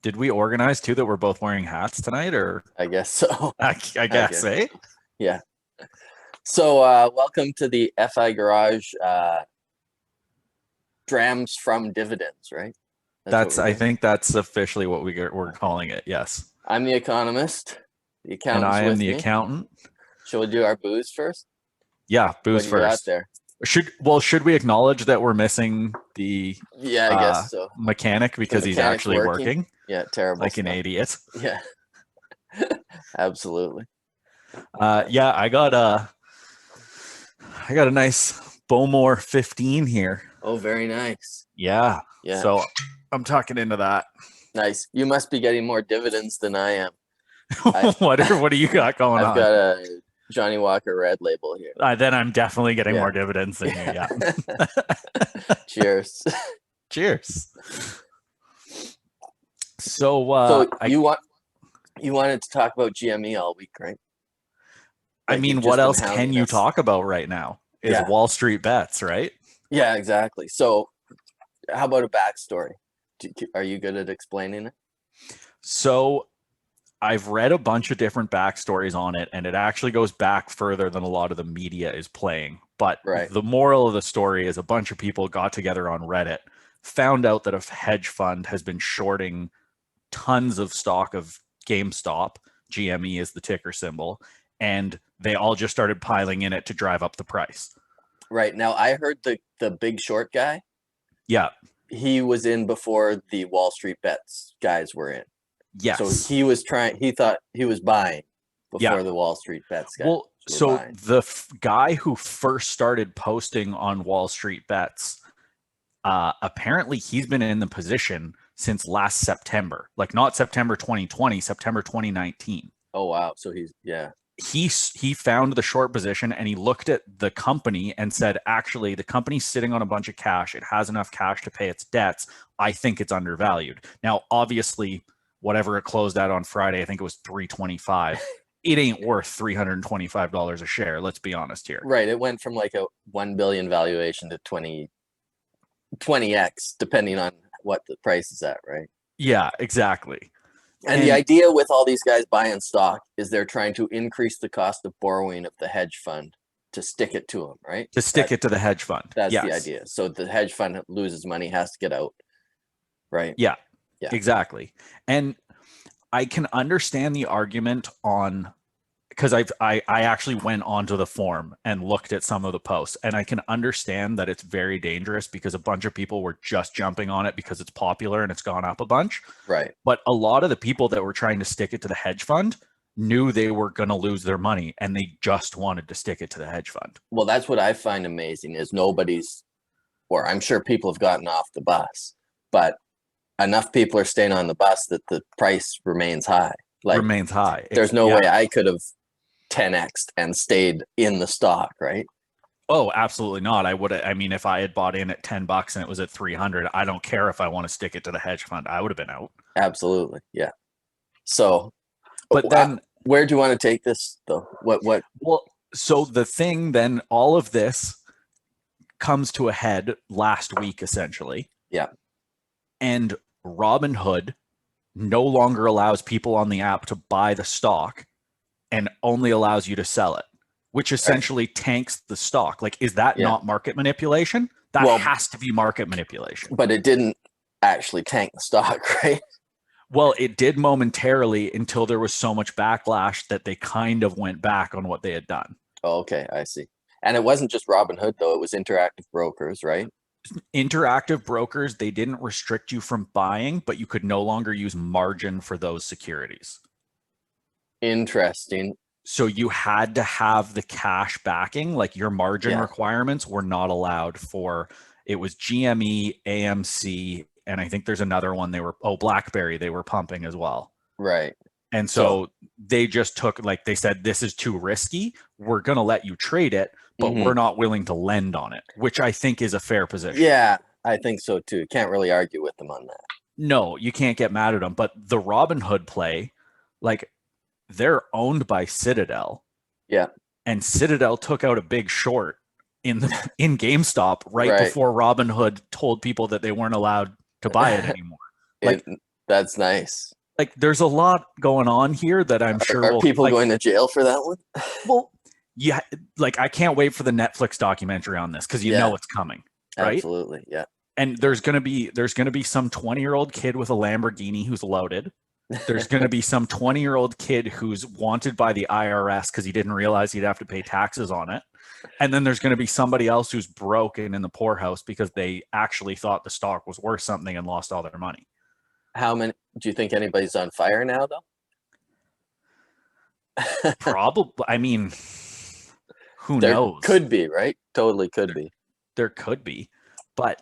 Did we organize too that we're both wearing hats tonight, or I guess so. I guess, eh? Yeah. So welcome to the FI Garage drams from dividends, right? That's what That's we're I doing. think that's officially what we're calling it. Yes. I'm the economist. The And accountant's I am with the me. accountant. Shall we do our booze first? Yeah, What booze do you got first. there? Should we acknowledge that we're missing the Yeah, I guess so. mechanic The because he's mechanic's actually working. working Yeah, terrible like an stuff. idiot? Yeah, absolutely. Yeah, I got a nice Bowmore 15 here. Oh, very nice. Yeah. Yeah, So I'm tucking into that. nice. You must be getting more dividends than I am. What do you got going I've on? got a Johnny Walker Red label here. Then I'm definitely getting Yeah. more dividends than you. Yeah. Cheers. Cheers. So, So you wanted to talk about GME all week, right? I Like mean, you've what just been else can hounding you us. talk about right now? Is Yeah, Wall Street bets, right? yeah, exactly. So how about a backstory? Are you good at explaining it? So I've read a bunch of different backstories on it, and it actually goes back further than a lot of the media is playing. But Right. the moral of the story is a bunch of people got together on Reddit, found out that a hedge fund has been shorting tons of stock of GameStop. GME is the ticker symbol, and they all just started piling in it to drive up the price. Right. Now I heard the big short guy, Yeah. he was in before the Wall Street bets guys were in. Yes. So he thought he was buying before Yeah. the Wall Street bets guys Well, were so buying. the guy who first started posting on Wall Street bets, apparently he's been in the position since last September, like not September 2020, September 2019. Oh wow. So He found the short position and he looked at the company and said, actually, the company's sitting on a bunch of cash. It has enough cash to pay its debts. I think it's undervalued. Now, obviously, whatever it closed at on Friday, I think it was 325. It ain't worth $325 a share. Let's be honest here. Right. It went from like a 1 billion valuation to 20x, depending on what the price is at, right? Yeah, exactly. And the idea with all these guys buying stock is they're trying to increase the cost of borrowing of the hedge fund to stick it to them, right? To stick it to the hedge fund. That's the idea. So the hedge fund loses money, has to get out, right? Yeah, yeah, exactly. And I can understand the argument on, because I actually went onto the forum and looked at some of the posts, and I can understand that it's very dangerous because a bunch of people were just jumping on it because it's popular and it's gone up a bunch. Right. But a lot of the people that were trying to stick it to the hedge fund knew they were going to lose their money and they just wanted to stick it to the hedge fund. Well, that's what I find amazing is or I'm sure people have gotten off the bus, but enough people are staying on the bus that the price remains high. Remains high. There's no way I could have 10x'd and stayed in the stock, right? Oh, absolutely not. I mean, if I had bought in at $10 and it was at 300, I don't care if I want to stick it to the hedge fund. I would have been out. Absolutely. Yeah. So, but then where do you want to take this though? What? Well, so the thing then, all of this comes to a head last week, essentially. Yeah. And Robinhood no longer allows people on the app to buy the stock and only allows you to sell it, which essentially tanks the stock. Like, is that not market manipulation? That has to be market manipulation. But it didn't actually tank the stock, right? Well, it did momentarily until there was so much backlash that they kind of went back on what they had done. Oh, okay, I see. And it wasn't just Robinhood, though. It was Interactive Brokers, right? Interactive Brokers, they didn't restrict you from buying, but you could no longer use margin for those securities. Interesting. So you had to have the cash backing, like your margin requirements were not allowed for, it was GME, AMC, and I think there's another one BlackBerry, they were pumping as well. Right. And so they just took, like they said, this is too risky. We're going to let you trade it, but we're not willing to lend on it, which I think is a fair position. Yeah, I think so too. Can't really argue with them on that. No, you can't get mad at them. But the Robinhood play, like, they're owned by Citadel. Yeah. And Citadel took out a big short in GameStop right before Robinhood told people that they weren't allowed to buy it anymore. Like, That's nice. Like there's a lot going on here that I'm sure Are will people like, going to jail for that one? well, yeah, like I can't wait for the Netflix documentary on this because you Yeah, know it's coming, right? absolutely. Yeah. And there's gonna be some 20-year-old kid with a Lamborghini who's loaded. There's going to be some 20-year-old kid who's wanted by the IRS because he didn't realize he'd have to pay taxes on it. And then there's going to be somebody else who's broken in the poorhouse because they actually thought the stock was worth something and lost all their money. How many do you think anybody's on fire now, though? Probably, I mean, who There knows? could be, right? Totally could be. There could be, but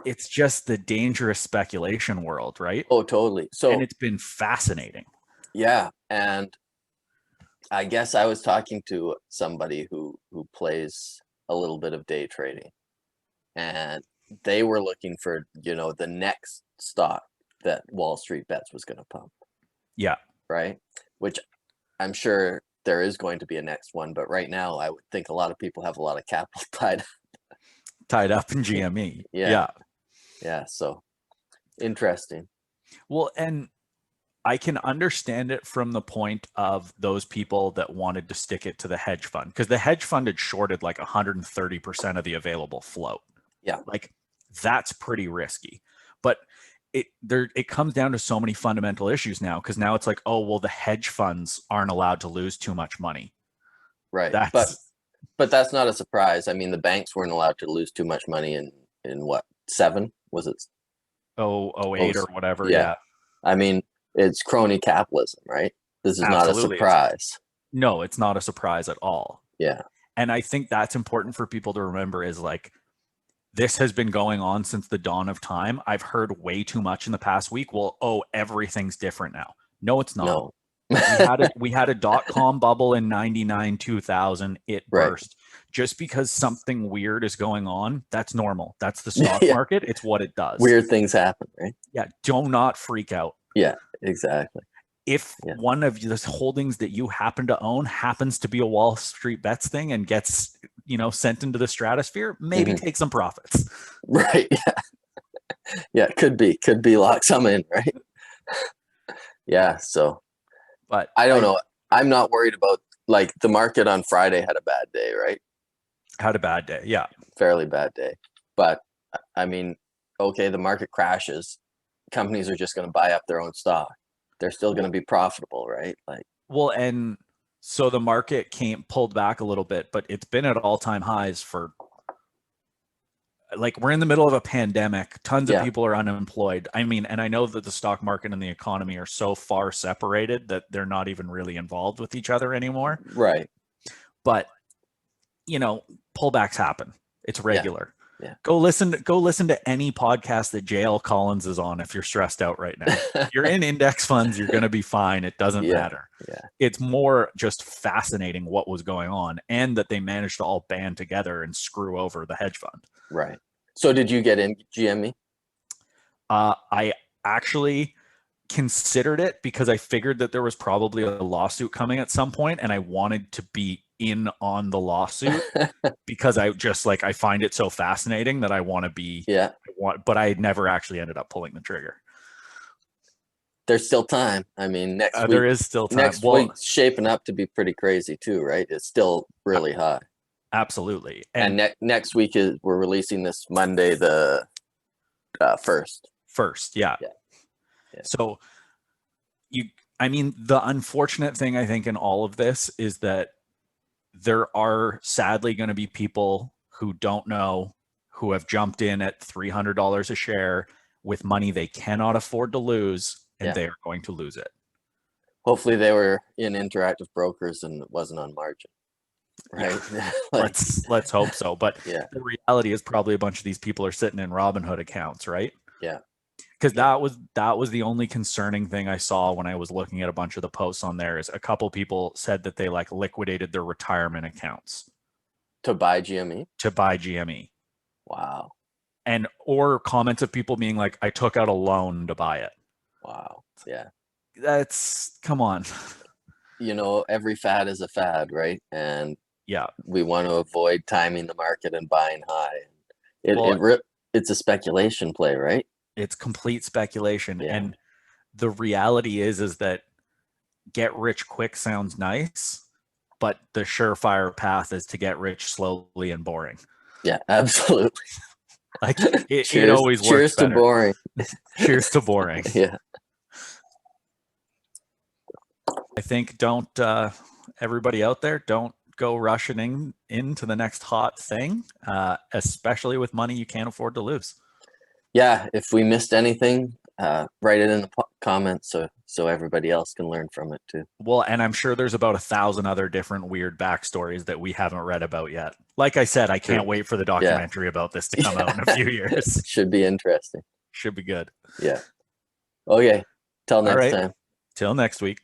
it's just the dangerous speculation world, right? Oh, totally. And So, it's been fascinating. yeah, and I guess I was talking to somebody who plays a little bit of day trading, and they were looking for, the next stock that Wall Street Bets was going to pump, Yeah. right? Which I'm sure there is going to be a next one, but right now I would think a lot of people have a lot of capital Tied up in GME. Yeah. Yeah, so interesting. Well, and I can understand it from the point of those people that wanted to stick it to the hedge fund because the hedge fund had shorted like 130% of the available float. Yeah. Like that's pretty risky. But it comes down to so many fundamental issues now because now it's like, oh, well, the hedge funds aren't allowed to lose too much money. Right. That's But that's not a surprise. I mean, the banks weren't allowed to lose too much money in what, 7? Was it? 08 or whatever. Yeah. Yeah. I mean, it's crony capitalism, right? This is not a Absolutely. surprise. No, it's not a surprise at all. Yeah. And I think that's important for people to remember is like, this has been going on since the dawn of time. I've heard way too much in the past week. Well, oh, everything's different now. No, it's not. No. We had a dot-com bubble in 99, 2000. It Right. burst. Just because something weird is going on, that's normal. That's the stock Yeah. market. It's what it does. Weird things happen, right? Yeah. Do not freak out. Yeah, exactly. If one of the holdings that you happen to own happens to be a Wall Street Bets thing and gets, sent into the stratosphere, maybe take some profits. Right. Yeah. Yeah, could be lock some in, right? Yeah, so but I don't know. I'm not worried about like the market on Friday had a bad day, right? Had a bad day. Yeah. Fairly bad day. But I mean, okay, the market crashes. Companies are just going to buy up their own stock. They're still going to be profitable, right? Like, well, and so the market pulled back a little bit, but it's been at all-time highs for like we're in the middle of a pandemic. Tons of people are unemployed. I mean, and I know that the stock market and the economy are so far separated that they're not even really involved with each other anymore. Right. But pullbacks happen. It's regular. Yeah. Go listen to any podcast that JL Collins is on if you're stressed out right now. If you're in index funds, you're going to be fine. It doesn't matter. Yeah. It's more just fascinating what was going on and that they managed to all band together and screw over the hedge fund. Right. So did you get in GME? I actually considered it because I figured that there was probably a lawsuit coming at some point and I wanted to be in on the lawsuit because I just I find it so fascinating that I want to be. Yeah. But I never actually ended up pulling the trigger. There's still time. I mean, next week. There is still time. Next week's shaping up to be pretty crazy too, right? It's still really high. Absolutely. And next week we're releasing this Monday, the 1st. Yeah. So the unfortunate thing I think in all of this is that there are sadly going to be people who don't know, who have jumped in at $300 a share with money they cannot afford to lose, and they are going to lose it. Hopefully they were in Interactive Brokers and it wasn't on margin. Right. Yeah. let's hope so. But the reality is probably a bunch of these people are sitting in Robinhood accounts, right? Yeah. Because that was the only concerning thing I saw when I was looking at a bunch of the posts on there is a couple people said that they liquidated their retirement accounts to buy GME. Wow. And or comments of people being like, I took out a loan to buy it. Wow. Yeah. That's come on. Every fad is a fad, right? And yeah, we want to avoid timing the market and buying high. It's a speculation play, right? It's complete speculation. Yeah. And the reality is that get rich quick sounds nice, but the surefire path is to get rich slowly and boring. Yeah, absolutely. Like it always works cheers better. To boring. Cheers to boring. Yeah. I think everybody out there, don't go rushing into the next hot thing, especially with money you can't afford to lose. Yeah, if we missed anything, write it in the comments so everybody else can learn from it too. Well, and I'm sure there's about 1,000 other different weird backstories that we haven't read about yet. Like I said, I can't wait for the documentary about this to come out in a few years. Should be interesting. Should be good. Yeah. Okay. Till next time. Till next week.